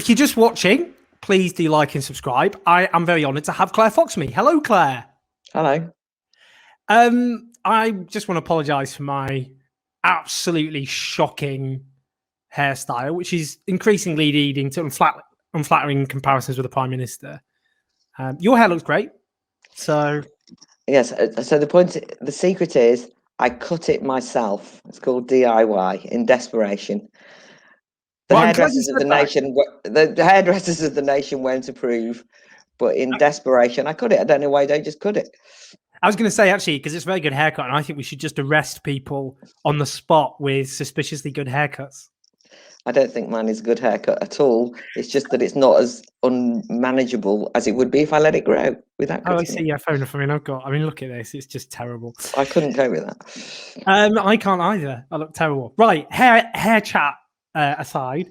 If you're just watching, please do like and subscribe. I am very honoured to have Claire Fox with me. Hello, Claire. Hello. I just want to apologise for my absolutely shocking hairstyle, which is increasingly leading to unflattering comparisons with the Prime Minister. Your hair looks great. So yes, so the secret is I cut it myself. It's called DIY in desperation. The hairdressers of the nation won't approve, but in desperation, I cut it. I don't know why they just cut it. I was going to say, actually, because it's a very good haircut, and I think we should just arrest people on the spot with suspiciously good haircuts. I don't think mine is a good haircut at all. It's just that it's not as unmanageable as it would be if I let it grow without cutting I see. it. Yeah, fair enough. I mean, look at this. It's just terrible. I couldn't go with that. I can't either. I look terrible. Right, hair chat aside.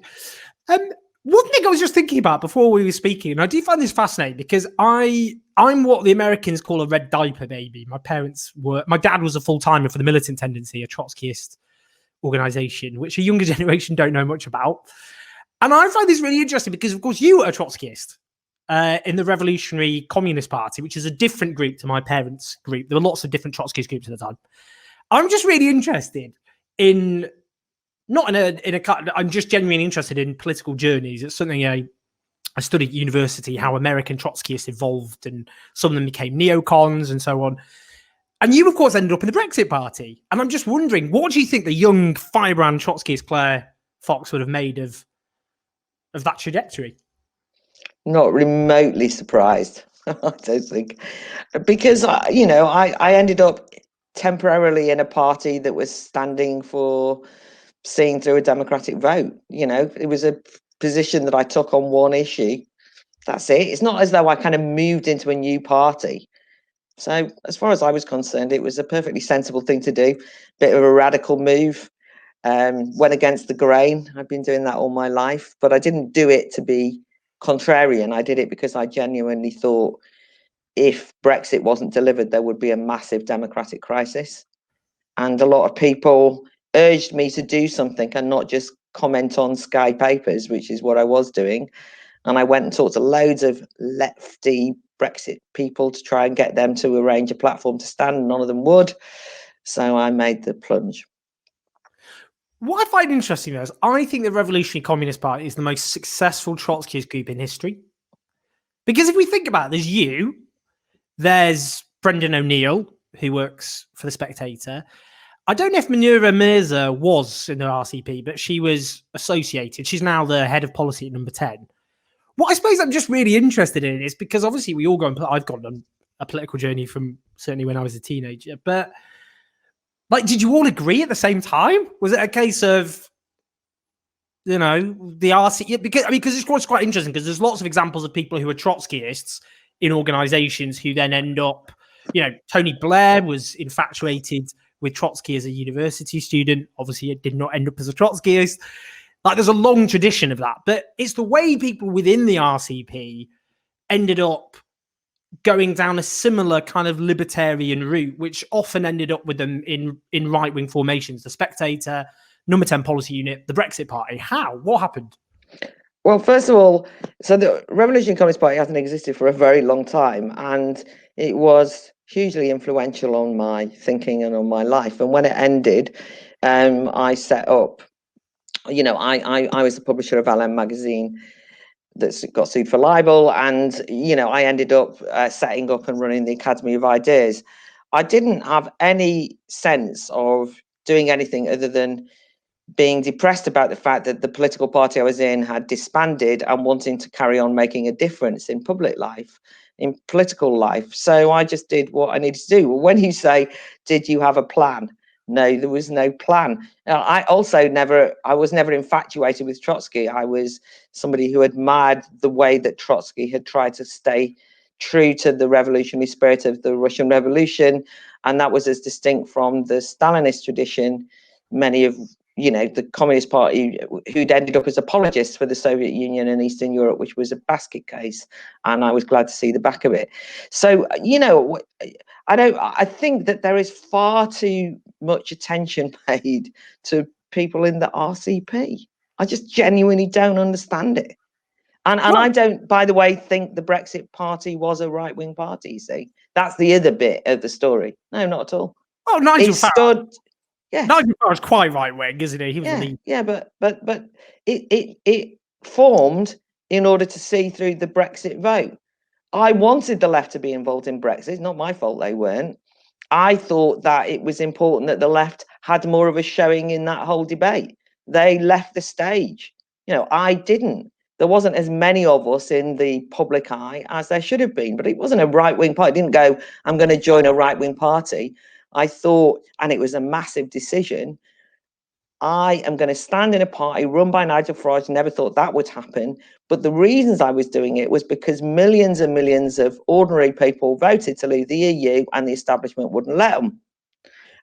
One thing I was just thinking about before we were speaking, and I do find this fascinating because I'm what the Americans call a red diaper baby. My dad was a full-timer for the Militant Tendency, a Trotskyist organization, which a younger generation don't know much about. And I find this really interesting because, of course, you were a Trotskyist in the Revolutionary Communist Party, which is a different group to my parents' group. There were lots of different Trotskyist groups at the time. I'm just really interested in... I'm just genuinely interested in political journeys. It's something I studied at university, how American Trotskyists evolved, and some of them became neocons and so on. And you, of course, ended up in the Brexit Party. And I'm just wondering, what do you think the young firebrand Trotskyist Claire Fox would have made of that trajectory? Not remotely surprised, I don't think, because I ended up temporarily in a party that was standing for seeing through a democratic vote. It was a position that I took on one issue. That's it. It's not as though I kind of moved into a new party. So as far as I was concerned, it was a perfectly sensible thing to do. Bit of a radical move. Went against the grain. I've been doing that all my life, but I didn't do it to be contrarian. I did it because I genuinely thought if Brexit wasn't delivered, there would be a massive democratic crisis. And a lot of people urged me to do something and not just comment on Sky Papers, which is what I was doing. And I went and talked to loads of lefty Brexit people to try and get them to arrange a platform to stand, and none of them would. So I made the plunge. What I find interesting is I think the Revolutionary Communist Party is the most successful Trotskyist group in history. Because if we think about it, there's Brendan O'Neill, who works for The Spectator. I don't know if Munira Mirza was in the RCP, but she was associated. She's now the head of policy at Number 10. What I suppose I'm just really interested in is because obviously I've gone on a political journey from certainly when I was a teenager, but did you all agree at the same time? Was it a case of, the RCP? Because it's quite interesting because there's lots of examples of people who are Trotskyists in organizations who then end up, Tony Blair was infatuated with Trotsky as a university student. Obviously, it did not end up as a Trotskyist. There's a long tradition of that. But it's the way people within the RCP ended up going down a similar kind of libertarian route, which often ended up with them in right-wing formations. The Spectator, Number 10 Policy Unit, the Brexit Party. How? What happened? Well, first of all, so the Revolutionary Communist Party hasn't existed for a very long time, and it was hugely influential on my thinking and on my life. And when it ended, I set up, I was the publisher of LM magazine that got sued for libel, and I ended up setting up and running the Academy of Ideas. I didn't have any sense of doing anything other than being depressed about the fact that the political party I was in had disbanded and wanting to carry on making a difference in public life, in political life. So I just did what I needed to do. Well, when you say, did you have a plan? No, there was no plan. I was never infatuated with Trotsky. I was somebody who admired the way that Trotsky had tried to stay true to the revolutionary spirit of the Russian Revolution. And that was as distinct from the Stalinist tradition. Many of the Communist Party who'd ended up as apologists for the Soviet Union and Eastern Europe, which was a basket case. And I was glad to see the back of it. So, I think that there is far too much attention paid to people in the RCP. I just genuinely don't understand it. And I don't, by the way, think the Brexit Party was a right-wing party, you see. That's the other bit of the story. No, not at all. Oh, Nigel Farage. Yeah. Nigel Farage quite right-wing, isn't he? He was the lead. Yeah, but it formed in order to see through the Brexit vote. I wanted the left to be involved in Brexit. It's not my fault they weren't. I thought that it was important that the left had more of a showing in that whole debate. They left the stage. I didn't. There wasn't as many of us in the public eye as there should have been, but it wasn't a right-wing party. I didn't go, I'm going to join a right-wing party. I thought, and it was a massive decision, I am going to stand in a party run by Nigel Farage. Never thought that would happen. But the reasons I was doing it was because millions and millions of ordinary people voted to leave the EU and the establishment wouldn't let them.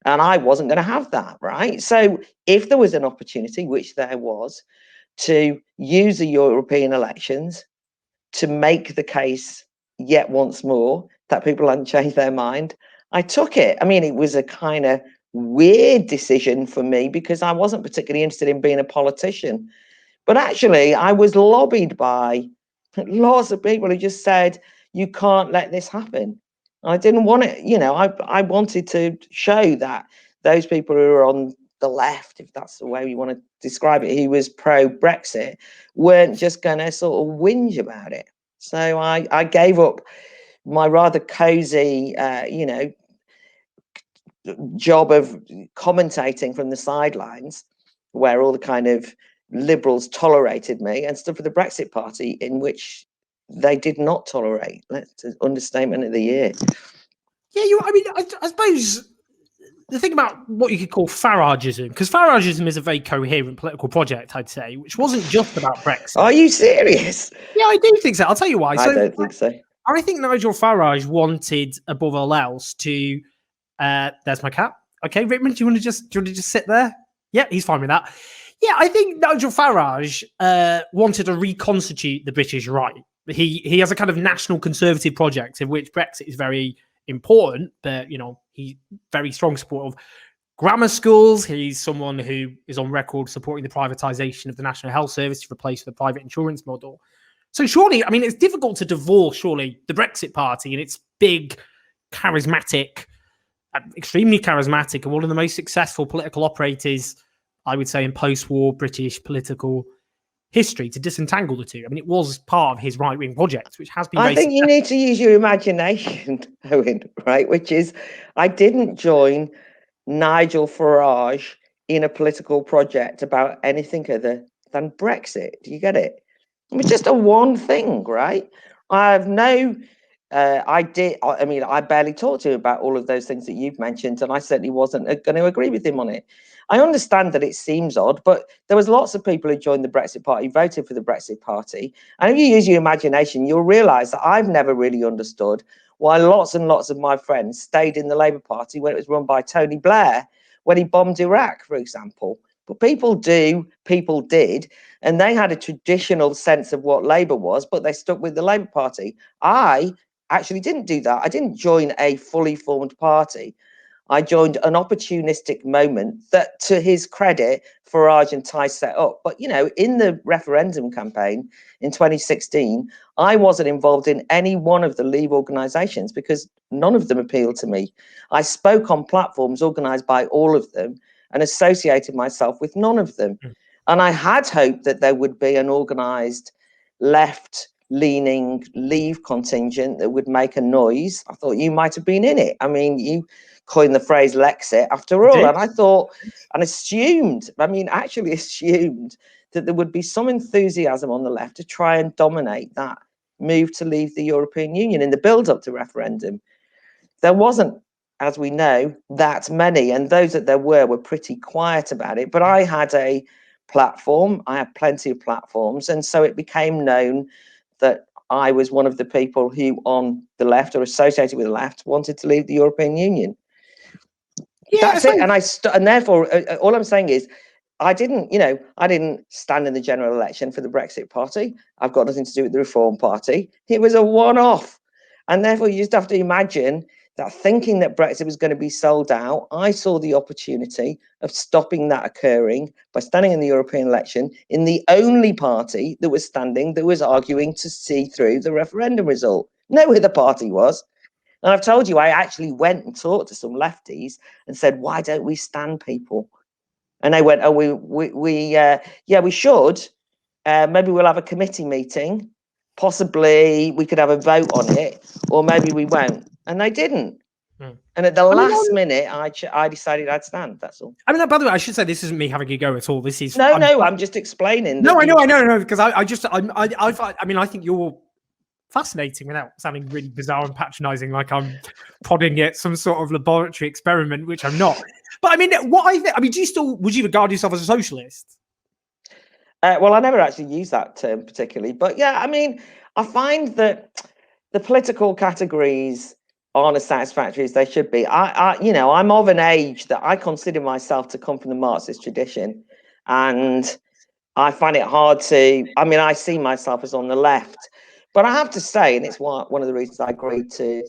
And I wasn't going to have that, right? So if there was an opportunity, which there was, to use the European elections to make the case yet once more that people hadn't changed their mind, I took it. I mean, it was a kind of weird decision for me because I wasn't particularly interested in being a politician. But actually, I was lobbied by lots of people who just said, you can't let this happen. I didn't want it. I wanted to show that those people who are on the left, if that's the way you want to describe it, who was pro-Brexit, weren't just going to sort of whinge about it. So I gave up my rather cozy, job of commentating from the sidelines, where all the kind of liberals tolerated me, and stood for the Brexit Party, in which they did not tolerate. That's an understatement of the year. Yeah, I suppose the thing about what you could call Farageism, because Farageism is a very coherent political project, I'd say, which wasn't just about Brexit. Are you serious? Yeah, I do think so. I'll tell you why. I don't think so. I think Nigel Farage wanted, above all else, to. There's my cat. Okay, Rickman, do you want to just sit there? Yeah, he's fine with that. Yeah, I think Nigel Farage wanted to reconstitute the British right. He has a kind of national conservative project in which Brexit is very important, but he's very strong support of grammar schools. He's someone who is on record supporting the privatisation of the National Health Service to replace the private insurance model. So surely, I mean, it's difficult to divorce, surely, the Brexit Party and its big, charismatic, extremely charismatic, and one of the most successful political operators, I would say, in post-war British political history, to disentangle the two. I mean, it was part of his right-wing project, which has been I think you need to use your imagination, Owen, right? Which is, I didn't join Nigel Farage in a political project about anything other than Brexit. Do you get it? It was just a one thing, right? I have no... I barely talked to him about all of those things that you've mentioned, and I certainly wasn't going to agree with him on it. I understand that it seems odd, but there was lots of people who joined the Brexit Party, voted for the Brexit Party. And if you use your imagination, you'll realise that I've never really understood why lots and lots of my friends stayed in the Labour Party when it was run by Tony Blair, when he bombed Iraq, for example. But people did, and they had a traditional sense of what Labour was, but they stuck with the Labour Party. I actually didn't do that. I didn't join a fully formed party. I joined an opportunistic moment that, to his credit, Farage and Ty set up. But, in the referendum campaign in 2016, I wasn't involved in any one of the Leave organisations because none of them appealed to me. I spoke on platforms organised by all of them and associated myself with none of them. And I had hoped that there would be an organised left-leaning Leave contingent that would make a noise. I thought you might have been in it. I mean, you coined the phrase Lexit after all. And I thought and assumed that there would be some enthusiasm on the left to try and dominate that move to leave the European Union in the build-up to referendum. There wasn't, as we know, that many, and those that there were pretty quiet about it. But I had a platform. I had plenty of platforms. And so it became known that I was one of the people who, on the left or associated with the left, wanted to leave the European Union. Yeah, that's it. And therefore, all I'm saying is, I didn't stand in the general election for the Brexit Party. I've got nothing to do with the Reform Party. It was a one-off. And therefore, you just have to imagine that thinking that Brexit was going to be sold out, I saw the opportunity of stopping that occurring by standing in the European election in the only party that was standing that was arguing to see through the referendum result. No other party was. And I've told you, I actually went and talked to some lefties and said, why don't we stand people? And they went, oh, yeah, we should. Maybe we'll have a committee meeting. Possibly we could have a vote on it, or maybe we won't. And they didn't. And at the last minute, I decided I'd stand. That's all. I mean, by the way, I should say this isn't me having a go at all. This is I'm just explaining. No, I know, because I mean, I think you're fascinating without sounding really bizarre and patronizing, like I'm prodding at some sort of laboratory experiment, which I'm not. But I mean, would you regard yourself as a socialist? Well, I never actually use that term particularly, but yeah, I mean, I find that the political categories aren't as satisfactory as they should be. I'm of an age that I consider myself to come from the Marxist tradition, and I find it hard to. I mean, I see myself as on the left, but I have to say, and it's one of the reasons I agreed to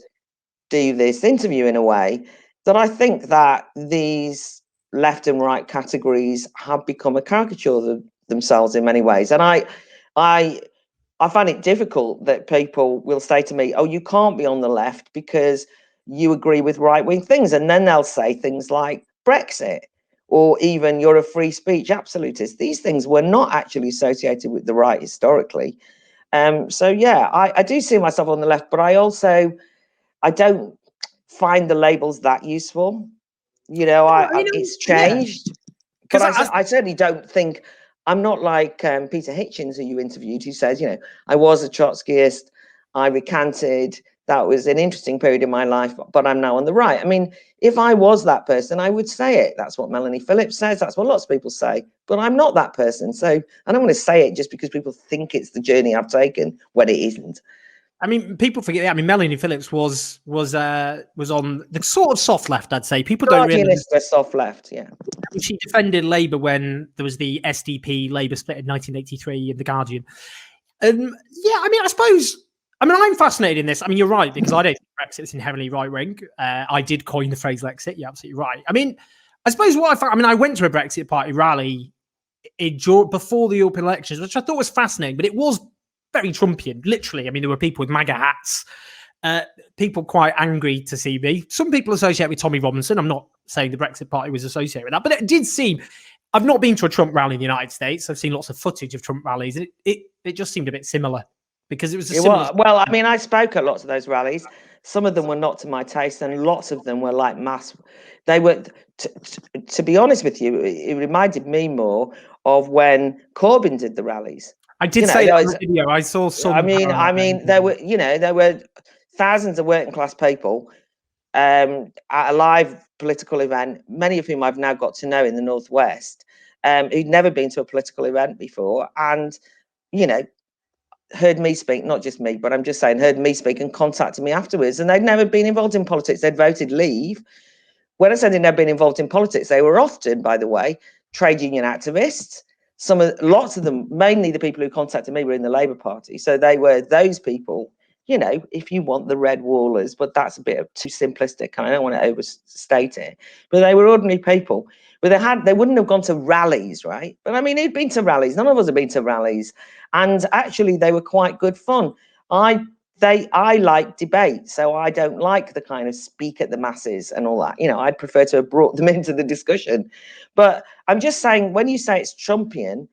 do this interview in a way, that I think that these left and right categories have become a caricature of themselves in many ways, and I find it difficult that people will say to me, oh, you can't be on the left because you agree with right-wing things. And then they'll say things like Brexit, or even you're a free speech absolutist. These things were not actually associated with the right historically. So, yeah, I do see myself on the left, but I don't find the labels that useful. It's changed. Yeah. But I certainly don't think, I'm not like Peter Hitchens, who you interviewed, who says, I was a Trotskyist, I recanted, that was an interesting period in my life, but I'm now on the right. I mean, if I was that person, I would say it. That's what Melanie Phillips says. That's what lots of people say. But I'm not that person. So I don't want to say it just because people think it's the journey I've taken when it isn't. I mean, people forget. I mean, Melanie Phillips was on the sort of soft left, I'd say. People don't realize the soft left, yeah. She defended Labour when there was the SDP Labour split in 1983 in The Guardian. Yeah, I mean, I'm fascinated in this. I mean, you're right, because I don't think Brexit is inherently right-wing. I did coin the phrase Lexit. You're absolutely right. I mean, I suppose what I found, I went to a Brexit Party rally before the European elections, which I thought was fascinating, but it was very Trumpian, literally. I mean, there were people with MAGA hats, people quite angry to see me. Some people associate with Tommy Robinson. I'm not saying the Brexit Party was associated with that, but it did seem, I've not been to a Trump rally in the United States. I've seen lots of footage of Trump rallies. It just seemed a bit similar because it was a similar... Well, I mean, I spoke at lots of those rallies. Some of them were not to my taste, and lots of them were like mass. They were, to be honest with you, it reminded me more of when Corbyn did the rallies. I did say that in the video. I saw some. I mean, there were thousands of working class people at a live political event, many of whom I've now got to know in the Northwest, who'd never been to a political event before, and heard me speak, not just me, but I'm just saying, heard me speak and contacted me afterwards, and they'd never been involved in politics. They'd voted leave. When I said they'd never been involved in politics, they were often, by the way, trade union activists. Lots of them, mainly the people who contacted me, were in the Labour Party. So they were those people, if you want, the red wallers, but that's a bit too simplistic, and I don't want to overstate it. But they were ordinary people. But they wouldn't have gone to rallies, right? But I mean, who'd been to rallies? None of us have been to rallies. And actually, they were quite good fun. I like debate, so I don't like the kind of speak at the masses and all that. I'd prefer to have brought them into the discussion. But I'm just saying, when you say it's Trumpian,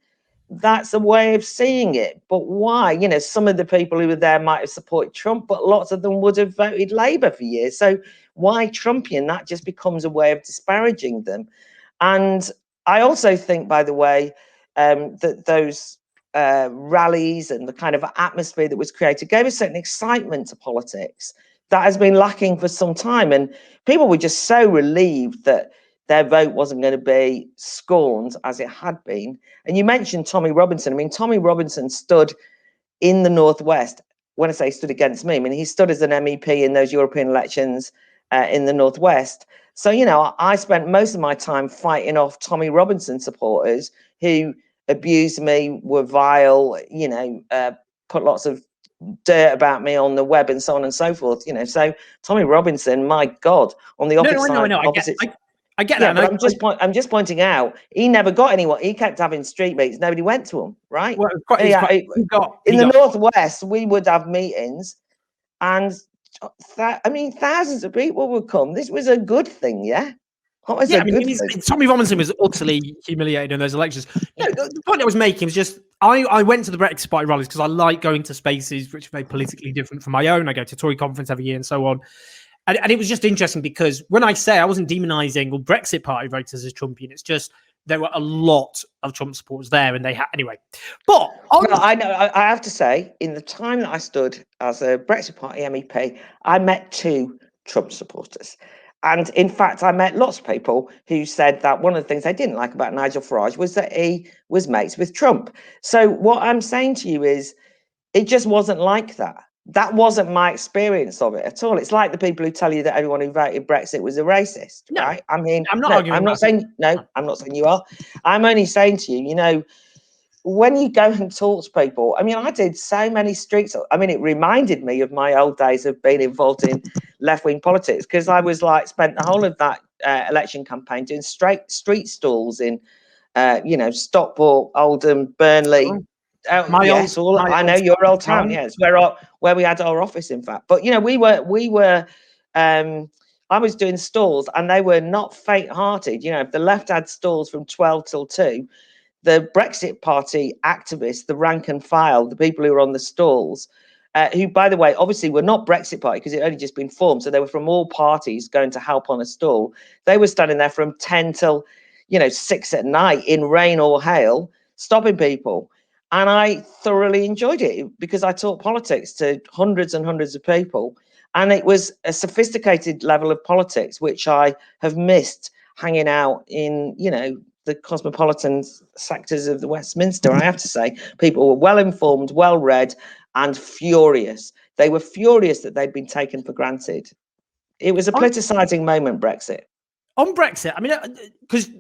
that's a way of seeing it. But why? Some of the people who were there might have supported Trump, but lots of them would have voted Labour for years. So why Trumpian? That just becomes a way of disparaging them. And I also think, by the way, that those rallies and the kind of atmosphere that was created gave a certain excitement to politics that has been lacking for some time. And people were just so relieved that their vote wasn't going to be scorned as it had been. And you mentioned Tommy Robinson. I mean, Tommy Robinson stood in the Northwest. When I say stood against me, I mean, he stood as an MEP in those European elections in the Northwest. So, I spent most of my time fighting off Tommy Robinson supporters who abused me, were vile, put lots of dirt about me on the web and so on and so forth. So Tommy Robinson, my God, on the opposite I know. opposite. I get Yeah, that. but I'm just pointing out he never got anyone. He kept having street meets. Nobody went to him, right? Well, In the Northwest, we would have meetings, and thousands of people would come. This was a good thing, yeah. Tommy Robinson was utterly humiliated in those elections. No, the point I was making was just I went to the Brexit Party rallies because I like going to spaces which are very politically different from my own. I go to Tory conference every year and so on. And it was just interesting because when I say I wasn't demonizing all Brexit Party voters as Trumpian, it's just there were a lot of Trump supporters there, and they had anyway. But I know I have to say, in the time that I stood as a Brexit Party MEP, I met 2 Trump supporters. And in fact, I met lots of people who said that one of the things they didn't like about Nigel Farage was that he was mates with Trump. So what I'm saying to you is, it just wasn't like that. That wasn't my experience of it at all. It's like the people who tell you that everyone who voted Brexit was a racist, right? I mean, I'm not arguing. I'm not saying you are. I'm only saying to you, when you go and talk to people, I mean, I did so many streets. I mean, it reminded me of my old days of being involved in left-wing politics, because I was spent the whole of that election campaign doing street stalls in, Stockport, Oldham, Burnley. I know your old town. Yeah, it's where we had our office, in fact. But we were. I was doing stalls, and they were not faint-hearted. If the left had stalls from 12 till 2. The Brexit Party activists, the rank and file, the people who were on the stalls, who, by the way, obviously were not Brexit Party because it only just been formed. So they were from all parties going to help on a stall. They were standing there from 10 till, 6 at night in rain or hail, stopping people. And I thoroughly enjoyed it because I taught politics to hundreds and hundreds of people. And it was a sophisticated level of politics, which I have missed hanging out in, the cosmopolitan sectors of the Westminster. I have to say, people were well informed, well read, and furious. They were furious that they'd been taken for granted. It was a politicizing moment, Brexit. On Brexit, I mean, because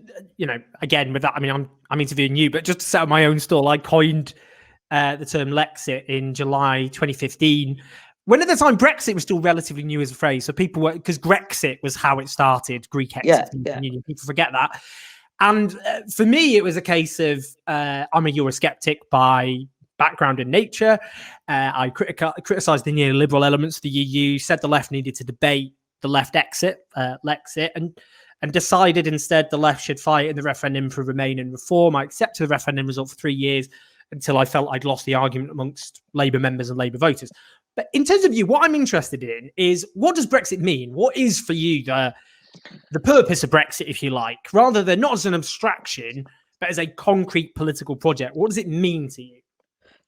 again with that, I mean, I'm interviewing you, but just to set up my own stall, I coined the term Lexit in July 2015. When at the time Brexit was still relatively new as a phrase, so people were, because Grexit was how it started, Greek exit from the Union. People forget that. And for me, it was a case of I'm a Eurosceptic by background and nature. I criticised the neoliberal elements of the EU, said the left needed to debate the left exit, Lexit, and decided instead the left should fight in the referendum for Remain and Reform. I accepted the referendum result for 3 years until I felt I'd lost the argument amongst Labour members and Labour voters. But in terms of you, what I'm interested in is, what does Brexit mean? What is for you the purpose of Brexit, if you like, rather than not as an abstraction, but as a concrete political project? What does it mean to you?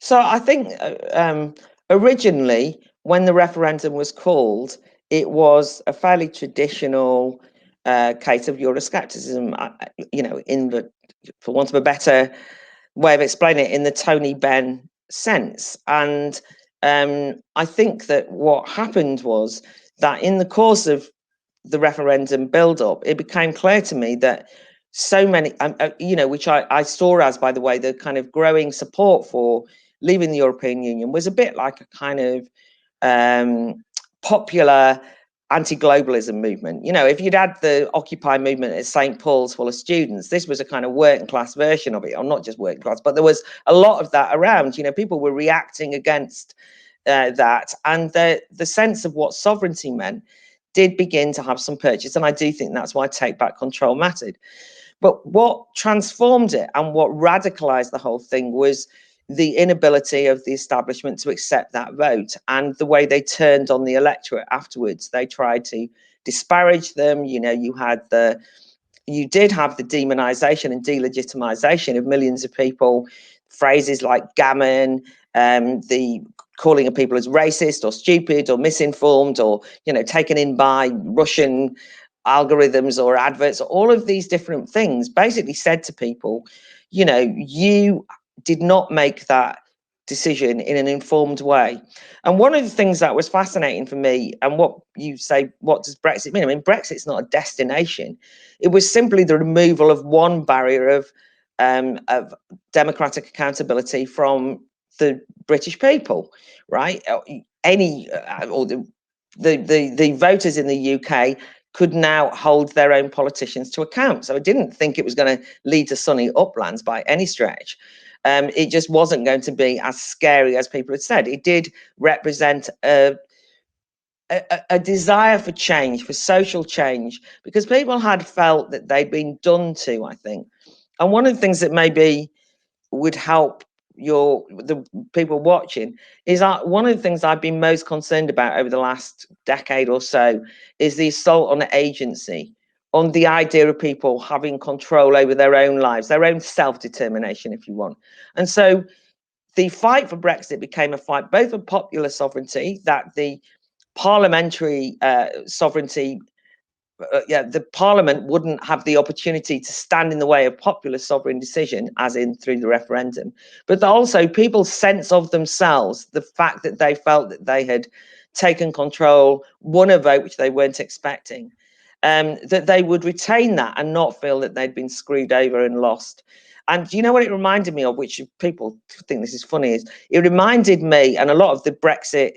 So I think originally, when the referendum was called, it was a fairly traditional case of Euroscepticism, for want of a better way of explaining it, in the Tony Benn sense. And I think that what happened was that in the course of the referendum build-up, it became clear to me that so many, which I saw as, by the way, the kind of growing support for leaving the European Union was a bit like a kind of popular anti-globalism movement. If you'd had the Occupy movement at St. Paul's full of students, this was a kind of working class version of it, or not just working class, but there was a lot of that around. People were reacting against that, and the sense of what sovereignty meant did begin to have some purchase. And I do think that's why Take Back Control mattered. But what transformed it and what radicalized the whole thing was the inability of the establishment to accept that vote, and the way they turned on the electorate afterwards. They tried to disparage them. You did have the demonization and delegitimization of millions of people, phrases like gammon, the calling of people as racist or stupid or misinformed, or taken in by Russian algorithms or adverts. All of these different things basically said to people, you did not make that decision in an informed way. And one of the things that was fascinating for me, and what you say, what does Brexit mean? I mean, Brexit's not a destination. It was simply the removal of one barrier of democratic accountability from the British people, right? Any or the voters in the UK could now hold their own politicians to account. So I didn't think it was going to lead to sunny uplands by any stretch. It just wasn't going to be as scary as people had said. It did represent a desire for change, for social change, because people had felt that they'd been done to, I think. And one of the things that maybe would help the people watching is that one of the things I've been most concerned about over the last decade or so is the assault on agency, on the idea of people having control over their own lives, their own self-determination, if you want. And so the fight for Brexit became a fight both for popular sovereignty, that the parliamentary sovereignty, the parliament wouldn't have the opportunity to stand in the way of popular sovereign decision, as in through the referendum, but also people's sense of themselves, the fact that they felt that they had taken control, won a vote which they weren't expecting, that they would retain that and not feel that they'd been screwed over and lost. And do you know what it reminded me of, which people think this is funny, is it reminded me, and a lot of the Brexit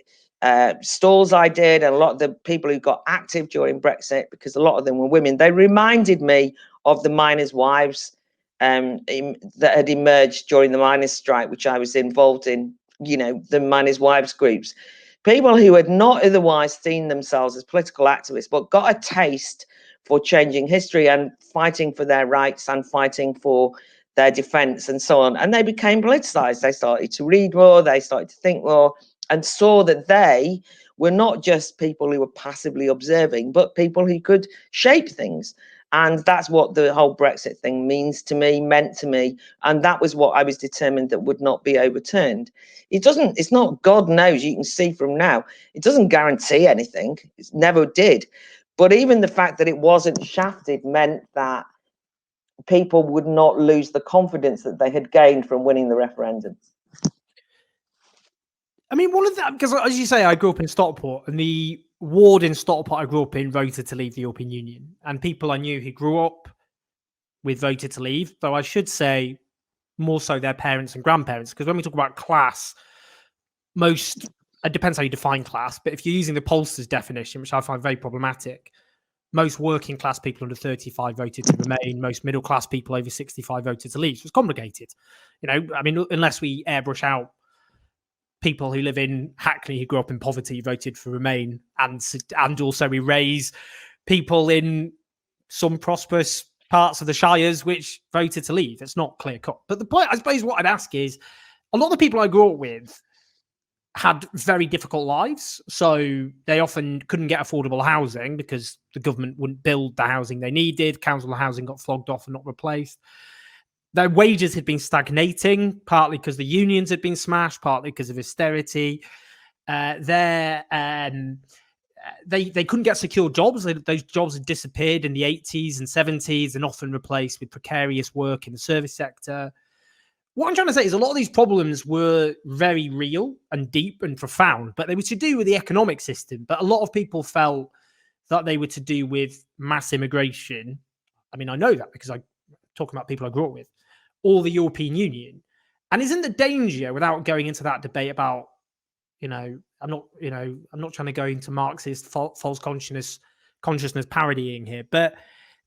stalls I did, and a lot of the people who got active during Brexit, because a lot of them were women, they reminded me of the miners' wives that had emerged during the miners' strike, which I was involved in, the miners' wives groups. People who had not otherwise seen themselves as political activists, but got a taste for changing history and fighting for their rights and fighting for their defense and so on. And they became politicized. They started to read more, they started to think more, and saw that they were not just people who were passively observing, but people who could shape things. And that's what the whole Brexit thing meant to me. And that was what I was determined that would not be overturned. It's not, God knows, you can see from now, it doesn't guarantee anything. It never did. But even the fact that it wasn't shafted meant that people would not lose the confidence that they had gained from winning the referendum. I mean, one of the, because as you say, I grew up in Stockport, and the ward in Stockport I grew up in voted to leave the European Union, and people I knew who grew up with voted to leave, though I should say more so their parents and grandparents, because when we talk about class, it depends how you define class, but if you're using the pollster's definition, which I find very problematic, most working class people under 35 voted to remain, most middle class people over 65 voted to leave. So it's complicated. I mean, unless we airbrush out people who live in Hackney who grew up in poverty voted for remain, and also we raise people in some prosperous parts of the shires which voted to leave. It's not clear cut. But the point, I suppose, what I'd ask is, a lot of the people I grew up with had very difficult lives. So they often couldn't get affordable housing because the government wouldn't build the housing they needed. Council housing got flogged off and not replaced. Their wages had been stagnating, partly because the unions had been smashed, partly because of austerity. They couldn't get secure jobs. Those jobs had disappeared in the 80s and 70s and often replaced with precarious work in the service sector. What I'm trying to say is a lot of these problems were very real and deep and profound, but they were to do with the economic system. But a lot of people felt that they were to do with mass immigration. I mean, I know that because I'm talking about people I grew up with, or the European Union. And isn't the danger, without going into that debate about, I'm not trying to go into Marxist false consciousness parodying here, but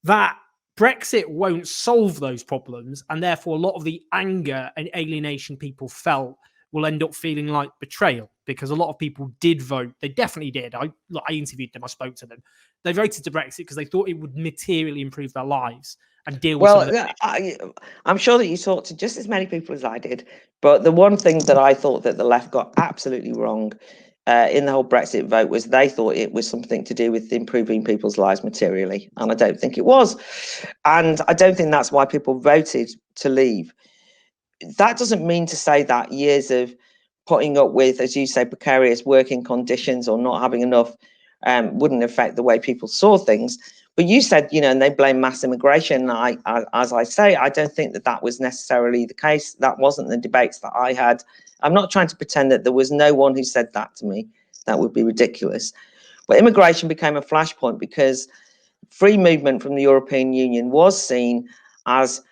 that Brexit won't solve those problems, and therefore a lot of the anger and alienation people felt will end up feeling like betrayal, because a lot of people did vote. They definitely did. I interviewed them. I spoke to them. They voted to Brexit because they thought it would materially improve their lives and deal with. Well, I'm sure that you talked to just as many people as I did, but the one thing that I thought that the left got absolutely wrong in the whole Brexit vote was they thought it was something to do with improving people's lives materially, and I don't think it was. And I don't think that's why people voted to leave. That doesn't mean to say that years of putting up with, as you say, precarious working conditions or not having enough wouldn't affect the way people saw things. But you said, and they blame mass immigration. As I say, I don't think that was necessarily the case. That wasn't the debates that I had. I'm not trying to pretend that there was no one who said that to me. That would be ridiculous. But immigration became a flashpoint because free movement from the European Union was seen as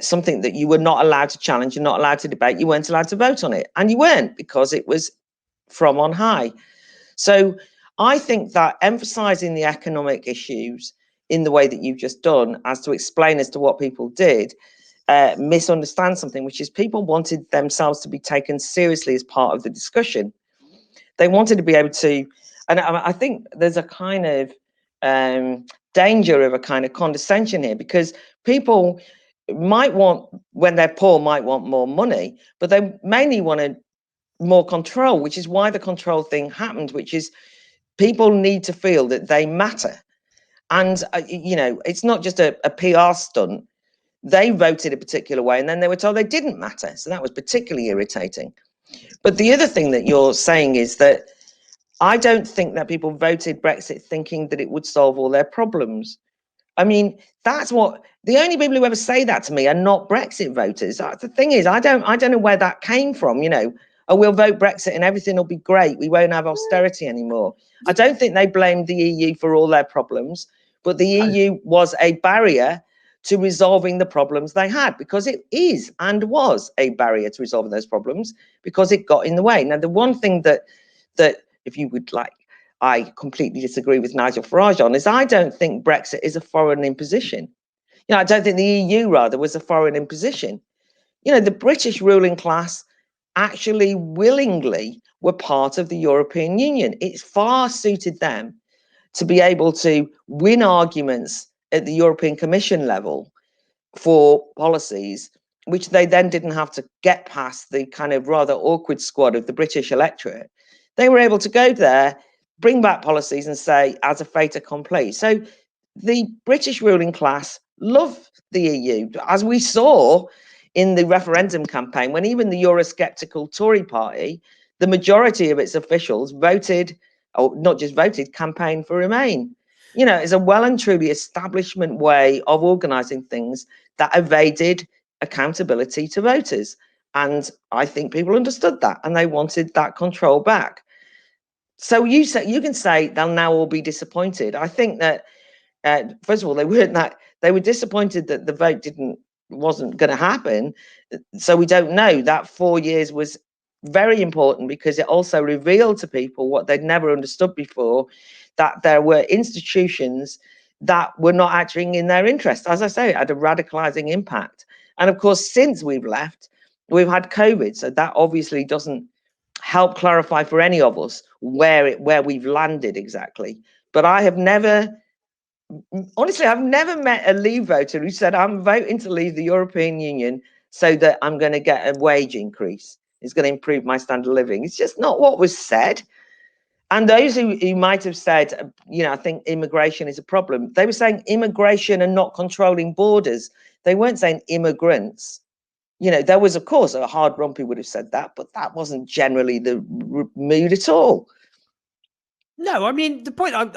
something that you were not allowed to challenge, you're not allowed to debate, you weren't allowed to vote on it. And you weren't, because it was from on high. So I think that emphasizing the economic issues in the way that you've just done, as to explain as to what people did, misunderstand something, which is people wanted themselves to be taken seriously as part of the discussion. They wanted to be able to, and I think there's a kind of danger of a kind of condescension here, because people might want, when they're poor, might want more money, but they mainly wanted more control, which is why the control thing happened, which is people need to feel that they matter. And, it's not just a PR stunt. They voted a particular way and then they were told they didn't matter. So that was particularly irritating. But the other thing that you're saying is that I don't think that people voted Brexit thinking that it would solve all their problems. I mean, that's what the only people who ever say that to me are not Brexit voters. The thing is, I don't know where that came from. Oh, we'll vote Brexit and everything will be great. We won't have austerity anymore. I don't think they blamed the EU for all their problems, but the EU was a barrier to resolving the problems they had, because it is and was a barrier to resolving those problems, because it got in the way. Now, the one thing that if you would like, I completely disagree with Nigel Farage on, is I don't think Brexit is a foreign imposition. I don't think the EU, rather, was a foreign imposition. The British ruling class actually willingly were part of the European Union. It's far suited them to be able to win arguments at the European Commission level for policies, which they then didn't have to get past the kind of rather awkward squad of the British electorate. They were able to go there, bring back policies and say, as a fait accompli. So the British ruling class love the EU, as we saw in the referendum campaign, when even the Eurosceptical Tory party, the majority of its officials voted, or not just voted, campaigned for Remain. It's a well and truly establishment way of organising things that evaded accountability to voters. And I think people understood that and they wanted that control back. So you can say they'll now all be disappointed. I think that first of all, they were disappointed that the vote wasn't going to happen. So we don't know. That 4 years was very important, because it also revealed to people what they'd never understood before, that there were institutions that were not acting in their interest. As I say, it had a radicalizing impact. And of course, since we've left, we've had COVID. So that obviously doesn't help clarify for any of us where we've landed exactly. But I've never met a Leave voter who said, I'm voting to leave the European Union so that I'm going to get a wage increase. It's going to improve my standard of living. It's just not what was said. And those who might have said, I think immigration is a problem, they were saying immigration and not controlling borders. They weren't saying immigrants. There was, of course, a hard rumpy would have said that, but that wasn't generally the mood at all. No, I mean, the point, I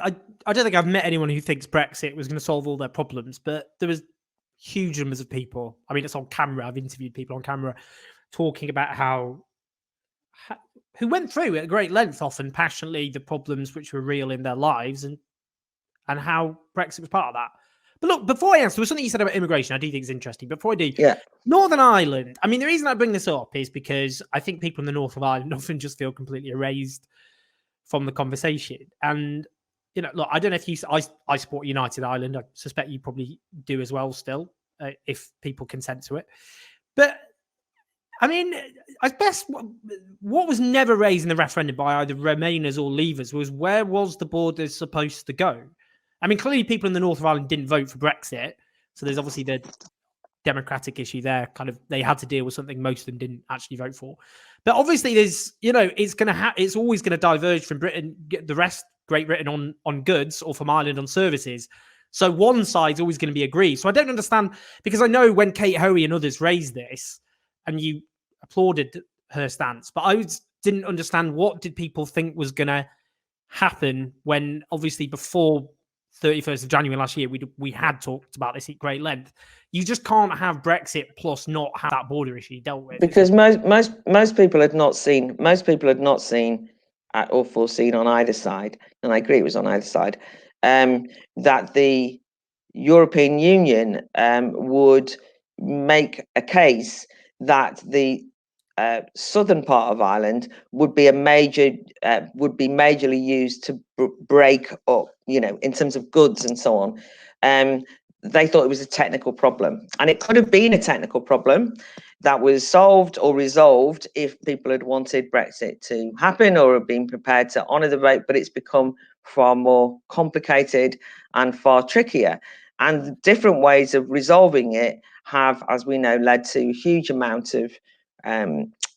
don't think I've met anyone who thinks Brexit was going to solve all their problems, but there was huge numbers of people. I mean, it's on camera. I've interviewed people on camera talking about who went through at great length, often passionately, the problems which were real in their lives, and how Brexit was part of that. But look, before I answer, there was something you said about immigration I do think is interesting. Before I do, Northern Ireland, I mean, the reason I bring this up is because I think people in the north of Ireland often just feel completely erased from the conversation. And, look, I don't know if I support United Ireland. I suspect you probably do as well still, if people consent to it. But, I mean, I guess what was never raised in the referendum by either Remainers or Leavers was, where was the border supposed to go? I mean, clearly people in the north of Ireland didn't vote for Brexit. So there's obviously the democratic issue there. Kind of, they had to deal with something most of them didn't actually vote for. But obviously there's, it's always going to diverge from Britain, the rest, Great Britain on goods, or from Ireland on services. So one side's always going to be aggrieved. So I don't understand, because I know when Kate Hoey and others raised this, and you applauded her stance, but I didn't understand, what did people think was going to happen when, obviously, before 31st of January last year, we had talked about this at great length. You just can't have Brexit plus not have that border issue dealt with. Because most people had not seen or foreseen on either side, and I agree it was on either side, that the European Union would make a case that the southern part of Ireland would be majorly used to break up, in terms of goods and so on. They thought it was a technical problem, and it could have been a technical problem that was solved or resolved if people had wanted Brexit to happen or had been prepared to honour the vote, but it's become far more complicated and far trickier. And different ways of resolving it have, as we know, led to a huge amount of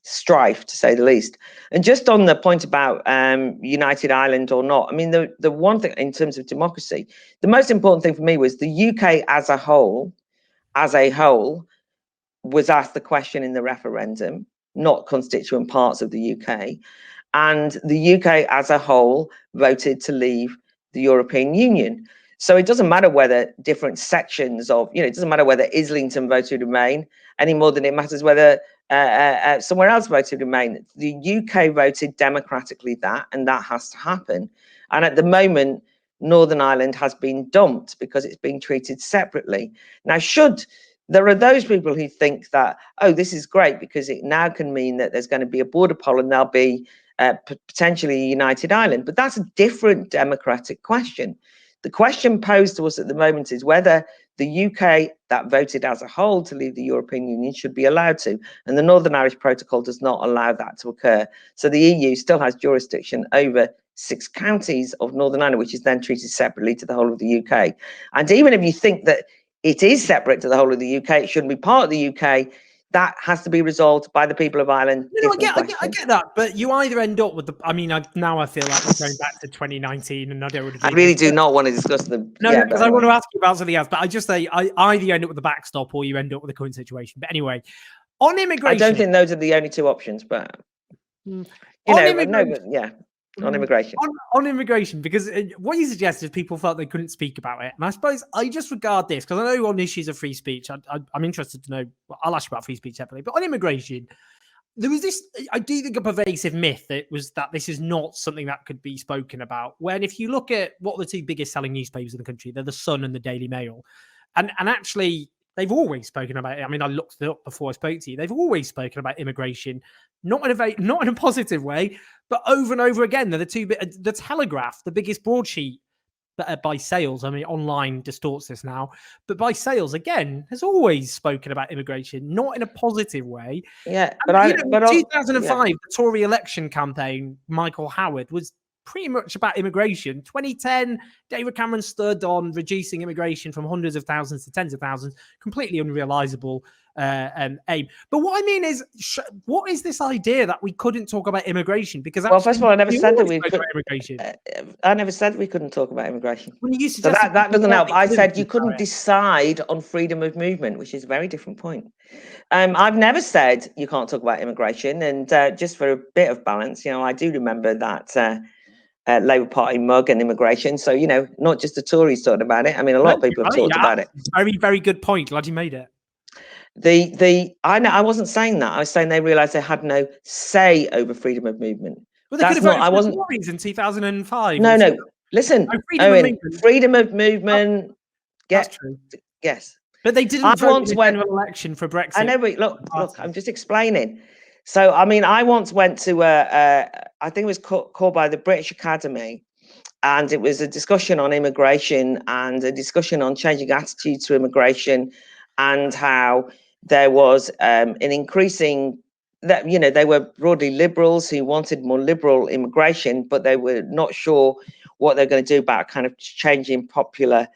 strife, to say the least. And just on the point about United Ireland or not, I mean, the one thing in terms of democracy, the most important thing for me was the UK as a whole, was asked the question in the referendum, not constituent parts of the UK. And the UK as a whole voted to leave the European Union. So it doesn't matter whether different sections of, it doesn't matter whether Islington voted Remain any more than it matters whether somewhere else voted Remain. The UK voted democratically and that has to happen. And at the moment, Northern Ireland has been dumped because it's being treated separately. Now, there are those people who think that, oh, this is great because it now can mean that there's going to be a border poll and there'll be potentially a United Ireland. But that's a different democratic question. The question posed to us at the moment is whether the UK that voted as a whole to leave the European Union should be allowed to. And the Northern Irish Protocol does not allow that to occur. So the EU still has jurisdiction over 6 counties of Northern Ireland, which is then treated separately to the whole of the UK. And even if you think that it is separate to the whole of the UK, it shouldn't be part of the UK, that has to be resolved by the people of Ireland. I get that, but you either end up with now I feel like we're going back to 2019, and I don't want to. I really do not want to discuss the. No, because I want to ask you about something else. But I just say I either end up with the backstop or you end up with the current situation. But anyway, on immigration, I don't think those are the only 2 options. But on immigration. On immigration, because what you suggested is people felt they couldn't speak about it. And I suppose I just regard this, because I know on issues of free speech, I'm interested to know, I'll ask you about free speech separately, but on immigration, there was this, I do think, a pervasive myth that this is not something that could be spoken about. When if you look at what the 2 biggest selling newspapers in the country, they're the Sun and the Daily Mail. And actually, they've always spoken about it. I mean, I looked it up before I spoke to you. They've always spoken about immigration, not in a positive way, but over and over again. They're the Telegraph, the biggest broadsheet by sales. I mean, online distorts this now, but by sales, again, has always spoken about immigration, not in a positive way. Yeah, but in 2005, the Tory election campaign, Michael Howard, was pretty much about immigration. 2010, David Cameron stood on reducing immigration from hundreds of thousands to tens of thousands, completely unrealizable aim. But what I mean is, what is this idea that we couldn't talk about immigration? Because well, first of all, I never said that we could. Immigration. I never said we couldn't talk about immigration. When you so that doesn't help. I said you couldn't decide on freedom of movement, which is a very different point. I've never said you can't talk about immigration. And just for a bit of balance, I do remember that Labour Party mug and immigration. So, not just the Tories talked about it. I mean, a lot of people have talked about it. Very, very good point. Glad you made it. I wasn't saying that. I was saying they realised they had no say over freedom of movement. Well, they could have voted for the Tories in 2005. No. Listen, freedom of movement. That's true. Yes, but they didn't vote in the general election for Brexit. I know, but look. I'm just explaining. So, I mean, I once went to I think it was called by the British Academy, and it was a discussion on immigration and a discussion on changing attitudes to immigration, and how there was an increasing that they were broadly liberals who wanted more liberal immigration, but they were not sure what they're going to do about kind of changing popular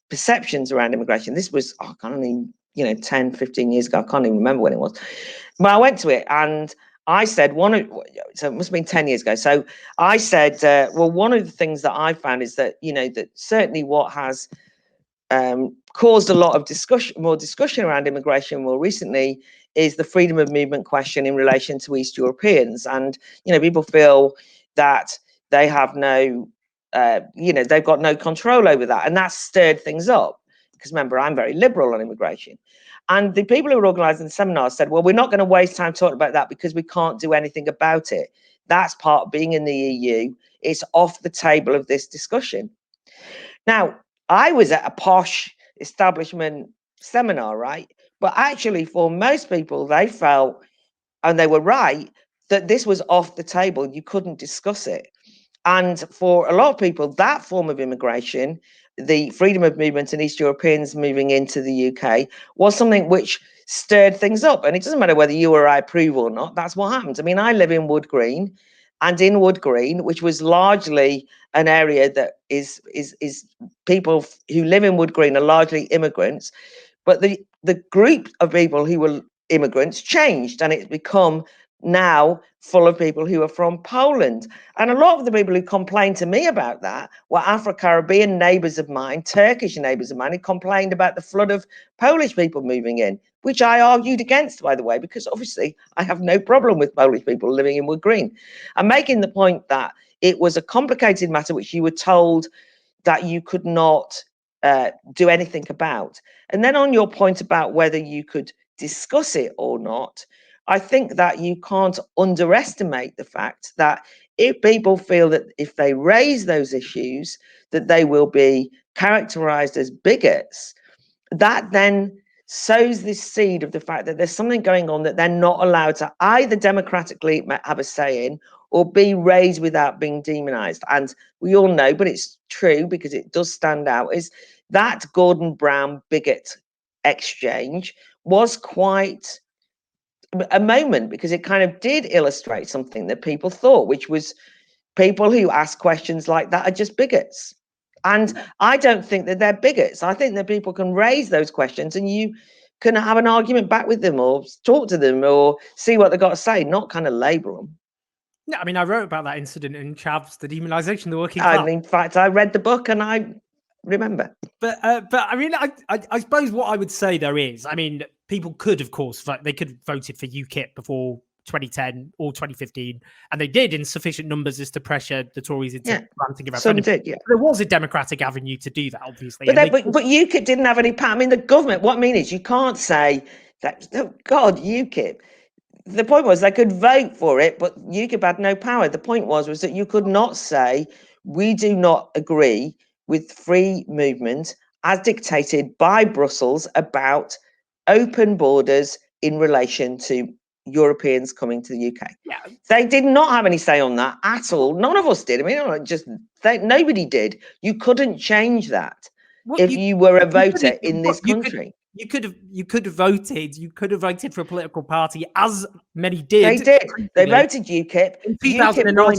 perceptions around immigration. This was 10, 15 years ago. I can't even remember when it was. But I went to it and I said so it must have been 10 years ago. So I said, well, one of the things that I found is that, that certainly what has caused a lot of discussion around immigration more recently is the freedom of movement question in relation to East Europeans. And, people feel that they have they've got no control over that. And that stirred things up. Because remember, I'm very liberal on immigration. And the people who were organising the seminar said, well, we're not going to waste time talking about that because we can't do anything about it. That's part of being in the EU. It's off the table of this discussion. Now, I was at a posh establishment seminar, right? But actually, for most people, they felt, and they were right, that this was off the table. You couldn't discuss it. And for a lot of people, that form of immigration, the freedom of movement and East Europeans moving into the UK, was something which stirred things up. And it doesn't matter whether you or I approve or not, that's what happens. I mean, I live in Wood Green, and in Wood Green, which was largely an area that is people who live in Wood Green are largely immigrants, but the group of people who were immigrants changed, and it's become now full of people who are from Poland. And a lot of the people who complained to me about that were Afro-Caribbean neighbours of mine, Turkish neighbours of mine, who complained about the flood of Polish people moving in, which I argued against, by the way, because obviously I have no problem with Polish people living in Wood Green. I'm making the point that it was a complicated matter which you were told that you could not do anything about. And then on your point about whether you could discuss it or not, I think that you can't underestimate the fact that if people feel that if they raise those issues, that they will be characterized as bigots, that then sows this seed of the fact that there's something going on that they're not allowed to either democratically have a say in or be raised without being demonized. And we all know, but it's true because it does stand out, is that Gordon Brown bigot exchange was quite a moment, because it kind of did illustrate something that people thought, which was people who ask questions like that are just bigots. And I don't think that they're bigots. I think that people can raise those questions and you can have an argument back with them or talk to them or see what they've got to say, not kind of label them. Yeah, I mean, I wrote about that incident in Chavs, the demonisation of the working And class. in fact, I read the book and I remember. But I mean, I suppose what I would say though is, I mean, people could, of course, they could have voted for UKIP before 2010 or 2015, and they did in sufficient numbers as to pressure the Tories into granting a referendum. Some did, yeah. There was a democratic avenue to do that, obviously. But UKIP didn't have any power. I mean, the government, what I mean is you can't say that, oh God, UKIP. The point was they could vote for it, but UKIP had no power. The point was that you could not say, we do not agree with free movement as dictated by Brussels about open borders in relation to Europeans coming to the UK. Yeah. They did not have any say on that at all. None of us did. I mean, nobody did. You couldn't change that if you were a voter in this country. You could have voted. You could have voted for a political party, as many did. They did. They voted UKIP. In 2009,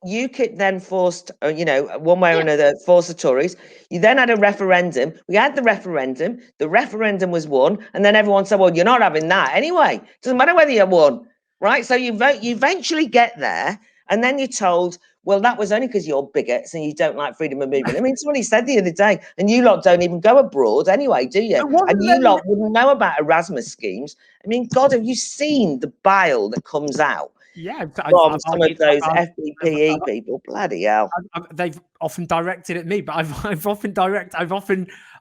UKIP then forced, one way or another, forced the Tories. You then had a referendum. We had the referendum. The referendum was won, and then everyone said, "Well, you're not having that anyway. Doesn't matter whether you won, right?" So you vote. You eventually get there, and then you're told, well, that was only because you're bigots and you don't like freedom of movement. I mean, somebody said the other day, and you lot don't even go abroad anyway, do you? And you lot wouldn't know about Erasmus schemes. I mean, God, have you seen the bile that comes out? Yeah, from some of those FBPE people? Bloody hell! They've often directed at me, but I've often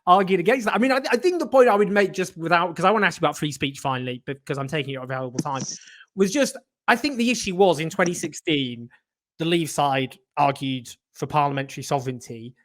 argued against that. I mean, I think the point I would make, just without, because I want to ask you about free speech finally, because I'm taking your available time, was just, I think the issue was in 2016. The Leave side argued for parliamentary sovereignty,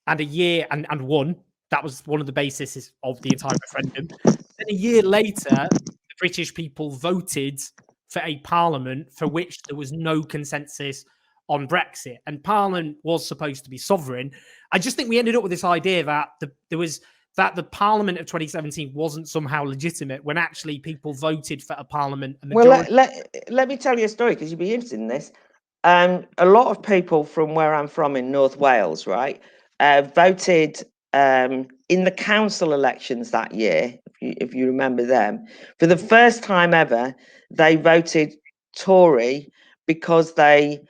and and won. That was one of the bases of the entire referendum. Then a year later, the British people voted for a parliament for which there was no consensus on Brexit, and Parliament was supposed to be sovereign. I just think we ended up with this idea that the Parliament of 2017 wasn't somehow legitimate when actually people voted for a parliament. Well, let me tell you a story, because you'd be interested in this. A lot of people from where I'm from in North Wales, right, voted in the council elections that year, if you remember them. For the first time ever, they voted Tory because they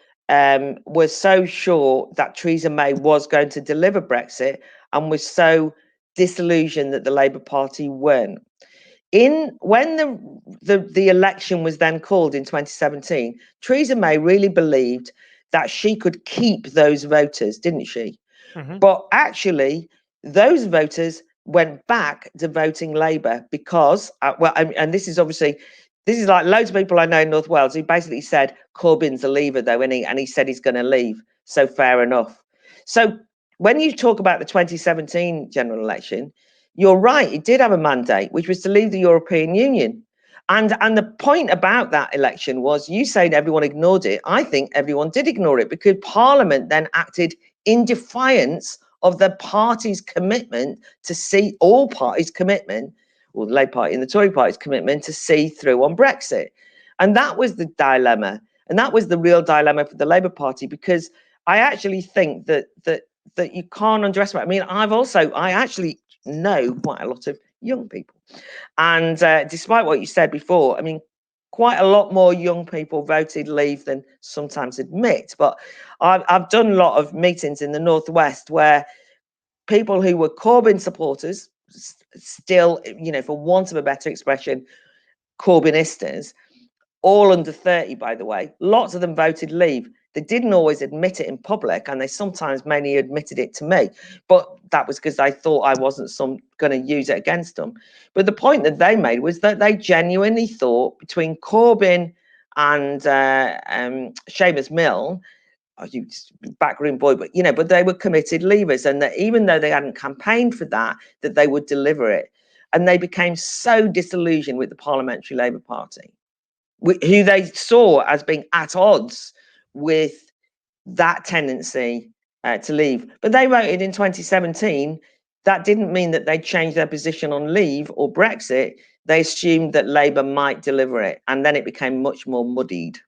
were so sure that Theresa May was going to deliver Brexit and was so disillusioned that the Labour Party weren't. When the election was then called in 2017, Theresa May really believed that she could keep those voters, didn't she? Mm-hmm. But actually, those voters went back to voting Labour because, and this is like loads of people I know in North Wales who basically said Corbyn's a leaver though, and he said he's going to leave. So fair enough. So when you talk about the 2017 general election, you're right, it did have a mandate, which was to leave the European Union. And the point about that election was, you said everyone ignored it. I think everyone did ignore it, because Parliament then acted in defiance of the party's commitment to see, all parties' commitment, or the Labour Party and the Tory party's commitment to see through on Brexit. And that was the dilemma. And that was the real dilemma for the Labour Party, because I actually think that you can't underestimate. I mean, I actually know quite a lot of young people. And despite what you said before, I mean, quite a lot more young people voted Leave than sometimes admit. But I've done a lot of meetings in the Northwest where people who were Corbyn supporters, still, you know, for want of a better expression, Corbynistas, all under 30, by the way, lots of them voted Leave. They didn't always admit it in public, and they sometimes mainly admitted it to me. But that was because they thought I wasn't going to use it against them. But the point that they made was that they genuinely thought between Corbyn and Seamus Milne, you backroom boy, but you know, but they were committed leavers, and that even though they hadn't campaigned for that they would deliver it. And they became so disillusioned with the Parliamentary Labour Party, who they saw as being at odds with that tendency to leave. But they voted in 2017. That didn't mean that they changed their position on Leave or Brexit. They assumed that Labour might deliver it, and then it became much more muddied.